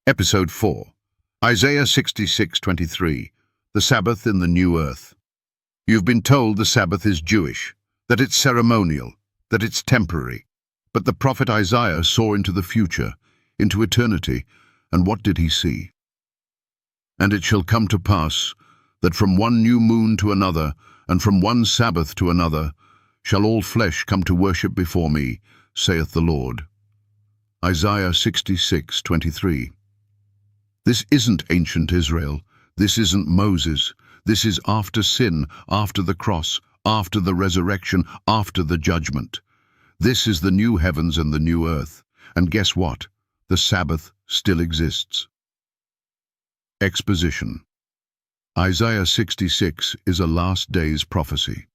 Episode 4. Isaiah 66:23. The Sabbath in the New Earth. You've been told the Sabbath is Jewish, that it's ceremonial, that it's temporary. But the prophet Isaiah saw into the future, into eternity, and what did he see? And it shall come to pass, that from one new moon to another, and from one Sabbath to another, shall all flesh come to worship before me, saith the Lord. Isaiah 66:23. This isn't ancient Israel. This isn't Moses. This is after sin, after the cross, after the resurrection, after the judgment. This is the new heavens and the new earth. And guess what? The Sabbath still exists. Exposition. Isaiah 66 is a last days prophecy.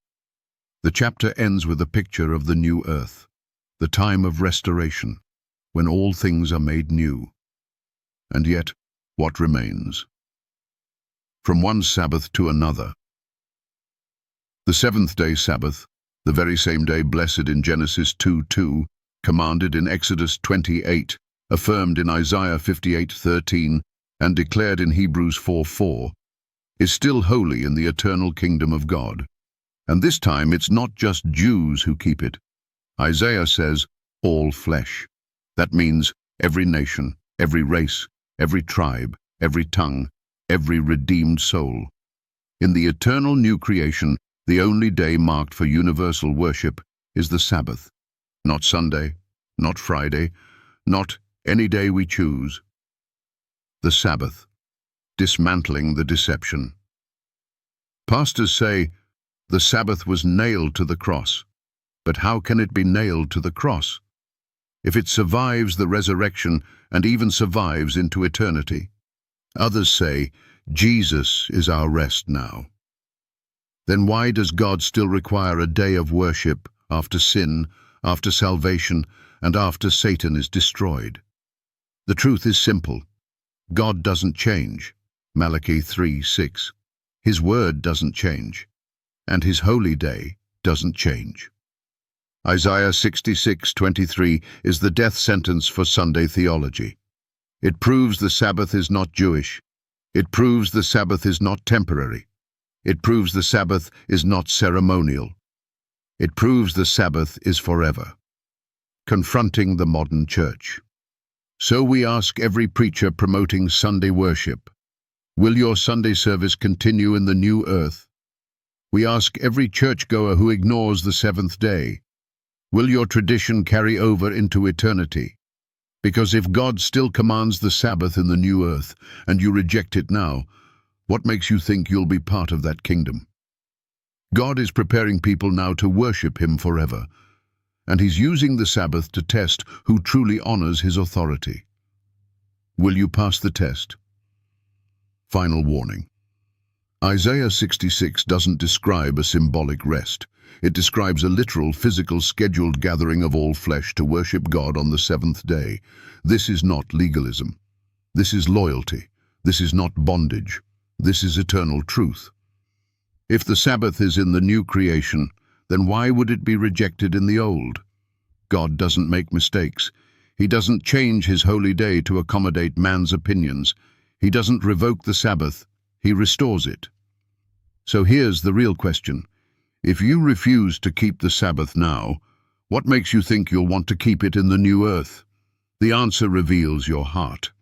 The chapter ends with a picture of the new earth, the time of restoration, when all things are made new. And yet, what remains? From one Sabbath to another. The seventh-day Sabbath, the very same day blessed in Genesis 2:2, commanded in Exodus 28, affirmed in Isaiah 58:13, and declared in Hebrews 4:4, is still holy in the eternal kingdom of God. And this time it's not just Jews who keep it. Isaiah says, all flesh. That means every nation, every race, every tribe, every tongue, every redeemed soul. In the eternal new creation, the only day marked for universal worship is the Sabbath. Not Sunday, not Friday, not any day we choose. The Sabbath, dismantling the deception. Pastors say, the Sabbath was nailed to the cross. But how can it be nailed to the cross? If it survives the resurrection and even survives into eternity. Others say, Jesus is our rest now. Then why does God still require a day of worship after sin, after salvation, and after Satan is destroyed? The truth is simple. God doesn't change. Malachi 3:6. His word doesn't change. And his holy day doesn't change. Isaiah 66:23 is the death sentence for Sunday theology. It proves the Sabbath is not Jewish. It proves the Sabbath is not temporary. It proves the Sabbath is not ceremonial. It proves the Sabbath is forever. Confronting the modern church. So we ask every preacher promoting Sunday worship, will your Sunday service continue in the new earth? We ask every churchgoer who ignores the seventh day, will your tradition carry over into eternity? Because if God still commands the Sabbath in the new earth, and you reject it now, what makes you think you'll be part of that kingdom? God is preparing people now to worship him forever, and he's using the Sabbath to test who truly honors his authority. Will you pass the test? Final warning. Isaiah 66 doesn't describe a symbolic rest. It describes a literal, physical, scheduled gathering of all flesh to worship God on the seventh day. This is not legalism. This is loyalty. This is not bondage. This is eternal truth. If the Sabbath is in the new creation, then why would it be rejected in the old? God doesn't make mistakes. He doesn't change his holy day to accommodate man's opinions. He doesn't revoke the Sabbath. He restores it. So here's the real question. If you refuse to keep the Sabbath now, what makes you think you'll want to keep it in the new earth? The answer reveals your heart.